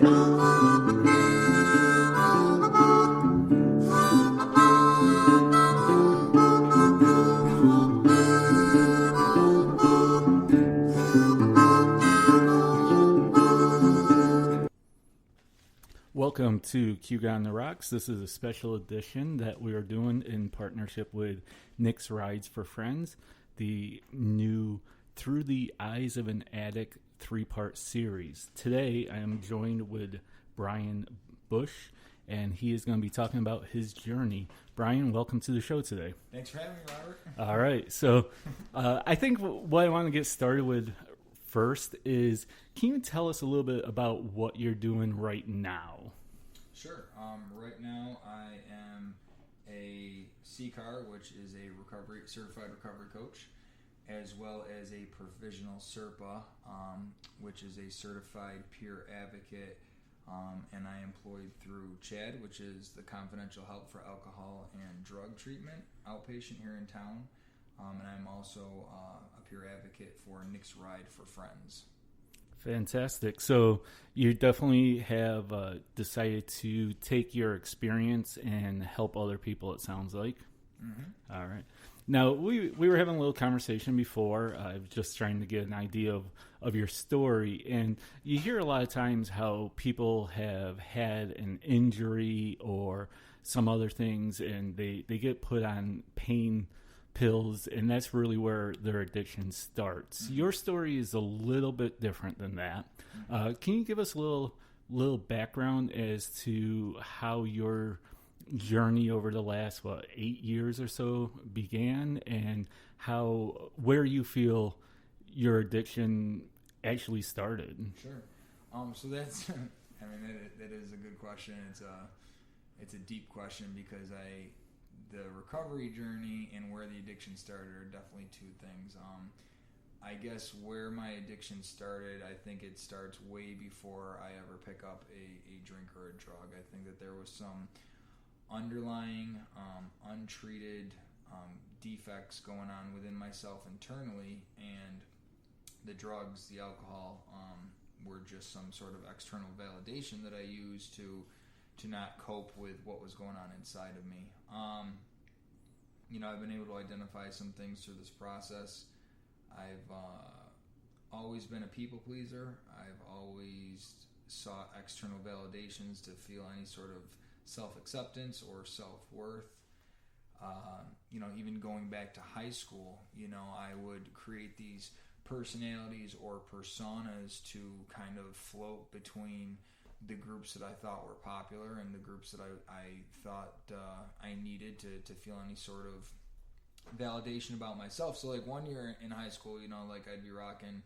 Welcome to Q on the Rocks. This is a special edition that we are doing in partnership with Nick's Rides for Friends, the new Through the Eyes of an Addict 3-part series. Today I am joined with Bryan Bush, and he is going to be talking about his journey. Bryan, welcome to the show today. Thanks for having me, Robert. All right, so I think what I want to get started with first is, can you tell us a little bit about what you're doing right now? Sure. Right now I am a CCAR, which is a certified recovery coach, as well as a provisional CERPA, which is a certified peer advocate, and I am employed through CHAD, which is the Confidential Help for Alcohol and Drug Treatment outpatient here in town. And I'm also a peer advocate for Nick's Ride for Friends. Fantastic. So you definitely have decided to take your experience and help other people, it sounds like. Mm-hmm. All right. Now, we were having a little conversation before. I was just trying to get an idea of your story. And you hear a lot of times how people have had an injury or some other things, and they get put on pain pills, and that's really where their addiction starts. Mm-hmm. Your story is a little bit different than that. Mm-hmm. Can you give us a little background as to how your journey over the last 8 years or so began, and where you feel your addiction actually started? Sure. So that's that is a good question. It's a deep question because the recovery journey and where the addiction started are definitely two things. I guess where my addiction started, I think it starts way before I ever pick up a drink or a drug. I think that there was some underlying, untreated defects going on within myself internally, and the drugs, the alcohol, were just some sort of external validation that I used to not cope with what was going on inside of me. I've been able to identify some things through this process. I've always been a people pleaser. I've always sought external validations to feel any sort of self-acceptance or self-worth. Even going back to high school, I would create these personalities or personas to kind of float between the groups that I thought were popular and the groups that I thought I needed to feel any sort of validation about myself. So like one year in high school, I'd be rocking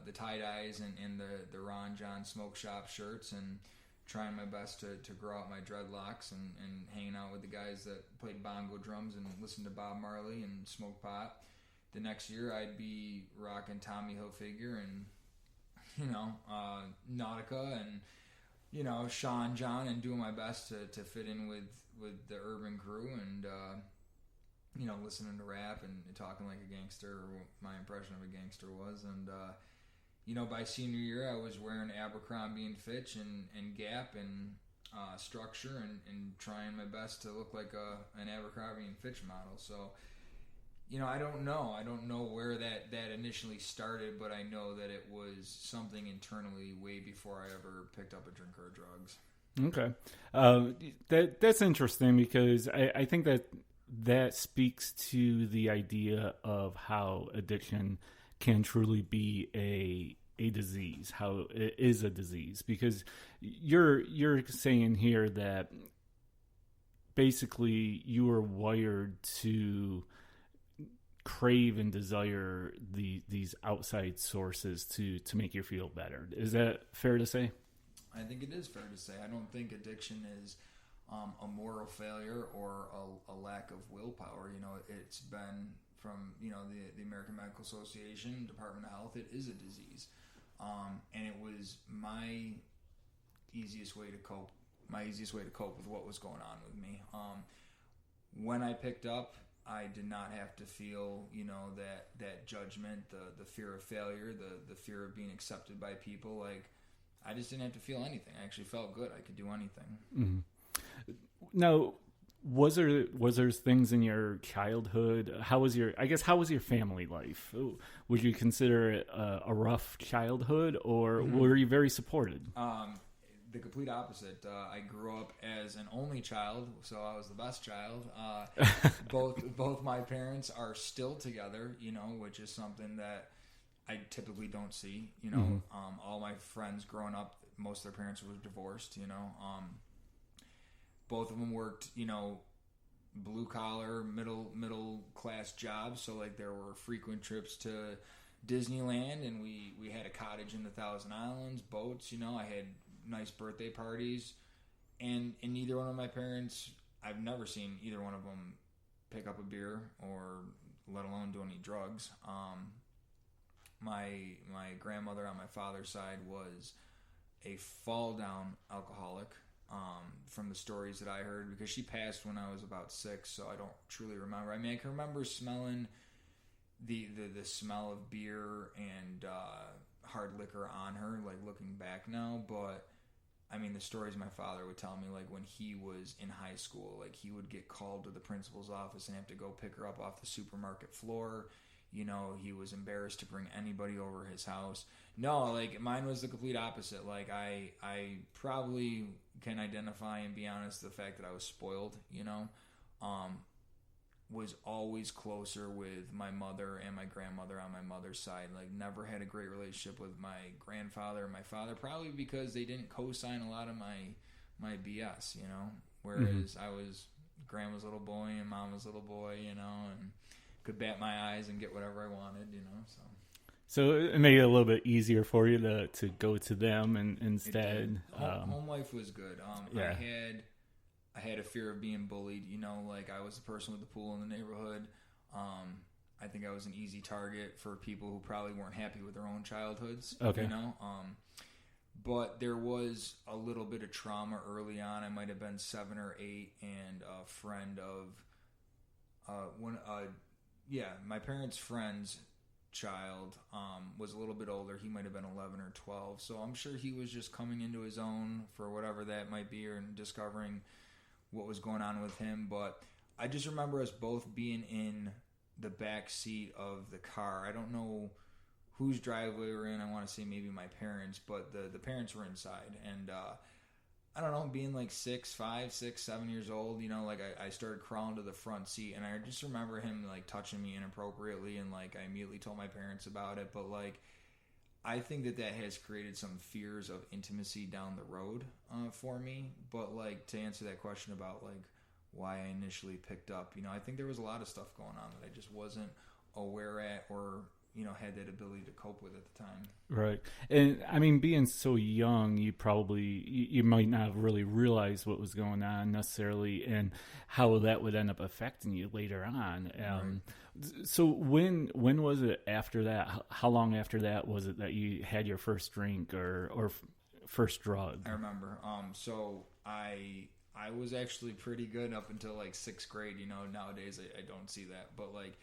the tie-dyes and the Ron John smoke shop shirts and trying my best to grow out my dreadlocks and hanging out with the guys that played bongo drums and listened to Bob Marley and smoked pot. The next year I'd be rocking Tommy Hilfiger and Nautica and Sean John, and doing my best to fit in with the urban crew and listening to rap and talking like a gangster, or what my impression of a gangster was. And by senior year I was wearing Abercrombie and Fitch and Gap and Structure and trying my best to look like an Abercrombie and Fitch model. So I don't know where that initially started, but I know that it was something internally way before I ever picked up a drink or drugs. Okay. That's interesting, because I think that speaks to the idea of how addiction can truly be a disease, how it is a disease, because you're saying here that basically you are wired to crave and desire these outside sources to make you feel better. Is that fair to say? I think it is fair to say. I don't think addiction is a moral failure or a lack of willpower. It's been from the American Medical Association, Department of Health. It is a disease, and it was my easiest way to cope with what was going on with me. When I picked up, I did not have to feel, that judgment, the fear of failure, the fear of being accepted by people. Like, I just didn't have to feel anything. I actually felt good. I could do anything. Mm-hmm. Now, was there things in your childhood? How was your family life? Would you consider it a rough childhood, or were you very supported? The complete opposite. I grew up as an only child, so I was the best child. Both my parents are still together, which is something that I typically don't see. All my friends growing up, most of their parents were divorced. Both of them worked, blue collar, middle class jobs. So like there were frequent trips to Disneyland, and we had a cottage in the Thousand Islands, boats. I had nice birthday parties, and neither one of my parents, I've never seen either one of them pick up a beer or let alone do any drugs. My grandmother on my father's side was a fall down alcoholic. From the stories that I heard, because she passed when I was about 6, so I don't truly remember. I mean, I can remember smelling the smell of beer and hard liquor on her, like looking back now. But I mean, the stories my father would tell me, like when he was in high school, like he would get called to the principal's office and have to go pick her up off the supermarket floor. He was embarrassed to bring anybody over his house. No, like mine was the complete opposite. Like I probably can identify and be honest the fact that I was spoiled, was always closer with my mother and my grandmother on my mother's side. Like never had a great relationship with my grandfather and my father, probably because they didn't co-sign a lot of my BS, whereas I was grandma's little boy and mama's little boy, and could bat my eyes and get whatever I wanted, So it made it a little bit easier for you to go to them and instead. Home life was good. Yeah. I had a fear of being bullied. Like I was the person with the pool in the neighborhood. I think I was an easy target for people who probably weren't happy with their own childhoods. Okay. But there was a little bit of trauma early on. I might have been 7 or 8, and a friend of my parents' friend's child was a little bit older. He might have been 11 or 12, so I'm sure he was just coming into his own for whatever that might be, or discovering what was going on with him. But I just remember us both being in the back seat of the car. I don't know whose driveway we were in. I want to say maybe my parents, but the parents were inside, and I don't know, being like 5, 6, 7 years old, like I started crawling to the front seat, and I just remember him like touching me inappropriately, and like I immediately told my parents about it. But like I think that has created some fears of intimacy down the road for me. But like to answer that question about like why I initially picked up, I think there was a lot of stuff going on that I just wasn't aware at, or had that ability to cope with at the time. Right. And I mean, being so young, you might not have really realized what was going on necessarily, and how that would end up affecting you later on. Right. So when was it after that? How long after that was it that you had your first drink or first drug? I remember. So I was actually pretty good up until like 6th grade. Nowadays I don't see that, but like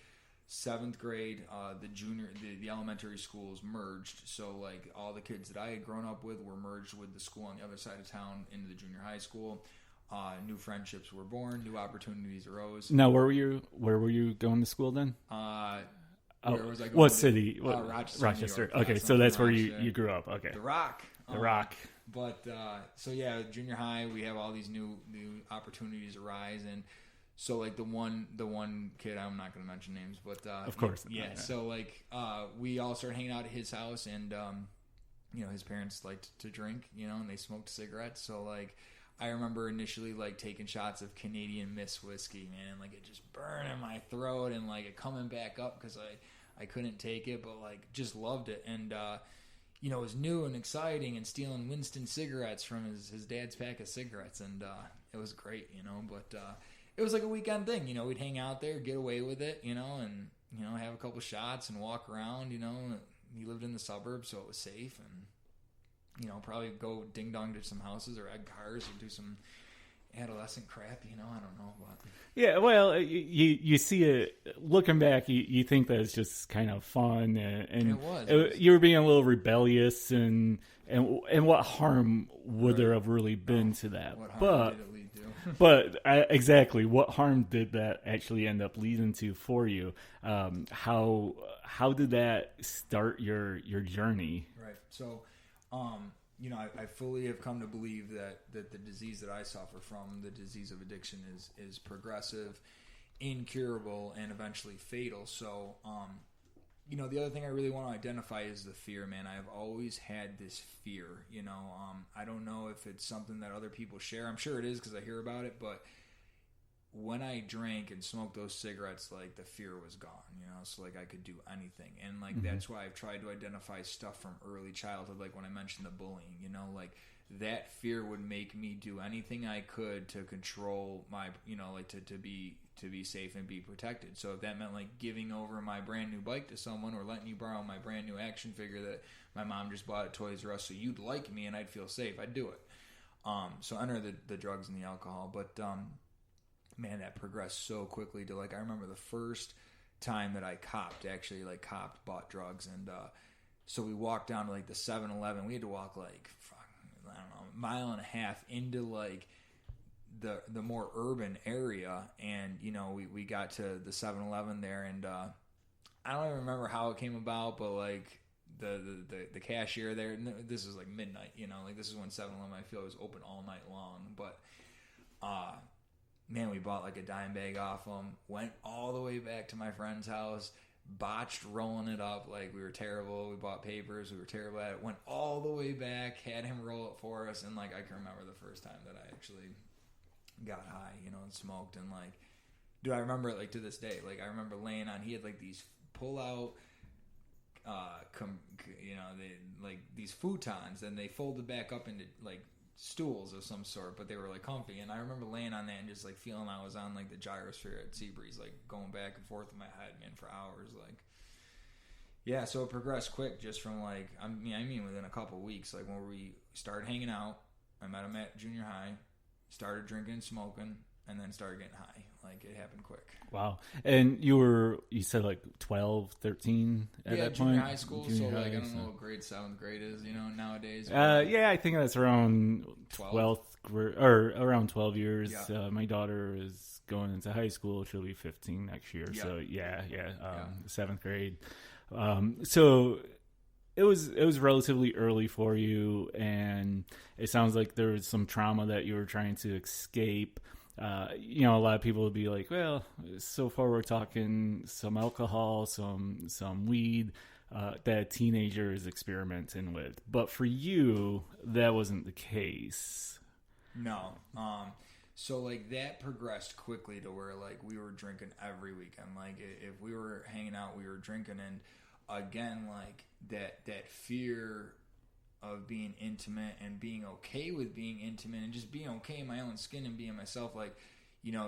7th grade, the elementary schools merged. So like all the kids that I had grown up with were merged with the school on the other side of town into the junior high school. New friendships were born, new opportunities arose. Now, where were you going to school then? Where was I going? What city? Rochester. Okay, so that's where you grew up. Okay. The Rock. The Rock. But so yeah, junior high, we have all these new opportunities arise, and so like the one kid, I'm not going to mention names, but of course, yeah. So like we all started hanging out at his house, and his parents liked to drink, and they smoked cigarettes. So like I remember initially like taking shots of Canadian Mist whiskey, man, like it just burned in my throat, and like it coming back up because I couldn't take it, but like just loved it, and it was new and exciting, and stealing Winston cigarettes from his dad's pack of cigarettes, and it was great, but it was like a weekend thing, we'd hang out there, get away with it, and have a couple shots and walk around, he lived in the suburbs, so it was safe, and probably go ding dong to some houses or egg cars or do some adolescent crap, I don't know, but yeah, well, you see it looking back, you think that it's just kind of fun, and it was. You were being a little rebellious, and and what harm would there have really been to that? What harm But did it lead to? exactly, what harm did that actually end up leading to for you? How did that start your journey? Right. So, I fully have come to believe that the disease that I suffer from, the disease of addiction, is progressive, incurable, and eventually fatal. So, the other thing I really want to identify is the fear, man. I've always had this fear, I don't know if it's something that other people share. I'm sure it is because I hear about it, but when I drank and smoked those cigarettes, like, the fear was gone, so, like, I could do anything. And, like, that's why I've tried to identify stuff from early childhood, like when I mentioned the bullying, like, that fear would make me do anything I could to control my, like, to be safe and be protected. So if that meant, like, giving over my brand new bike to someone or letting you borrow my brand new action figure that my mom just bought at Toys R Us so you'd like me and I'd feel safe, I'd do it. So enter the drugs and the alcohol. But, man, that progressed so quickly to, like, I remember the first time that I bought drugs. And so we walked down to, like, the 7-Eleven. We had to walk, like, I don't know, a mile and a half into, like, the more urban area. And, we got to the 7-Eleven there. And I don't even remember how it came about, but, like, the cashier there, this was, like, midnight, like, this is when 7-Eleven, I feel, was open all night long. But, man, we bought, like, a dime bag off them, went all the way back to my friend's house, botched rolling it up, like, we were terrible. We bought papers, we were terrible at it, went all the way back, had him roll it for us. And, like, I can remember the first time that I actually got high, and smoked. And, like, dude, I remember it, like, to this day. Like, I remember laying on, he had, like, these pull out these futons, and they folded back up into, like, stools of some sort, but they were, like, comfy. And I remember laying on that and just, like, feeling I was on, like, the gyrosphere at Seabreeze, like, going back and forth in my head, man, for hours. Like, yeah, so it progressed quick, just from, like, I mean within a couple weeks, like, when we started hanging out. I met him at junior high, started drinking and smoking, and then started getting high. Like, it happened quick. Wow. And you said, like, 12, 13 at that point? Yeah, junior high school. I don't know what grade 7th grade is, nowadays. Yeah, I think that's around 12th grade, or around 12 years. Yeah. My daughter is going into high school. She'll be 15 next year. Yeah. So, yeah. 7th grade. So it was relatively early for you, and it sounds like there was some trauma that you were trying to escape. A lot of people would be like, well, so far we're talking some alcohol, some weed that a teenager is experimenting with. But for you, that wasn't the case. No. So, like, that progressed quickly to where, like, we were drinking every weekend. Like, if we were hanging out, we were drinking. And, again, like, that fear of being intimate and being okay with being intimate and just being okay in my own skin and being myself, like,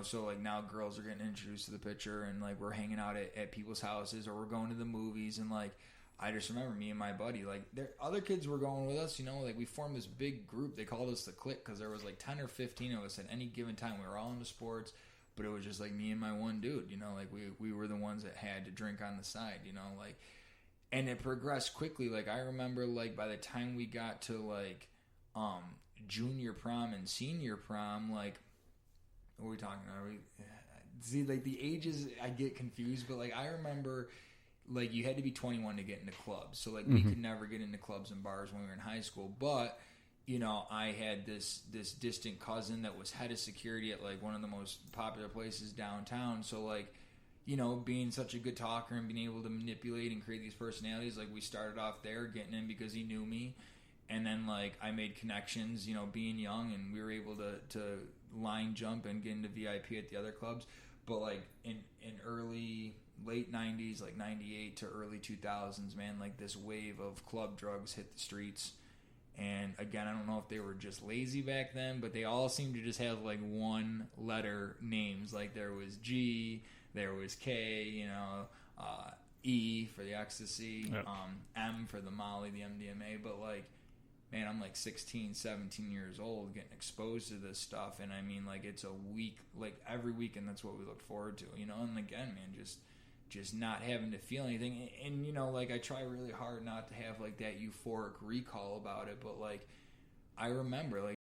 so, like, now girls are getting introduced to the picture, and, like, we're hanging out at people's houses, or we're going to the movies. And, like, I just remember me and my buddy, like, other kids were going with us, like, we formed this big group. They called us the Clique because there was, like, 10 or 15 of us at any given time. We were all into sports, but it was just, like, me and my one dude, like, we were the ones that had to drink on the side, like. And it progressed quickly. Like, I remember, like, by the time we got to, like, junior prom and senior prom, like, what are we talking about? See, like, the ages, I get confused, but, like, I remember, like, you had to be 21 to get into clubs. So, like, we could never get into clubs and bars when we were in high school. But, I had this distant cousin that was head of security at, like, one of the most popular places downtown. So, like, being such a good talker and being able to manipulate and create these personalities, like, we started off there getting in because he knew me. And then, like, I made connections, being young, and we were able to line jump and get into VIP at the other clubs. But, like, in late 90s, like 98 to early 2000s, man, like, this wave of club drugs hit the streets. And, again, I don't know if they were just lazy back then, but they all seemed to just have, like, one letter names. Like, there was G, there was K, E for the ecstasy, yep. M for the Molly, the MDMA. But, like, man, I'm like 16, 17 years old getting exposed to this stuff. And, I mean, like, it's a week, like, every weekend that's what we look forward to, And, again, man, just just not having to feel anything. And you know, like, I try really hard not to have like that euphoric recall about it, but like I remember, like,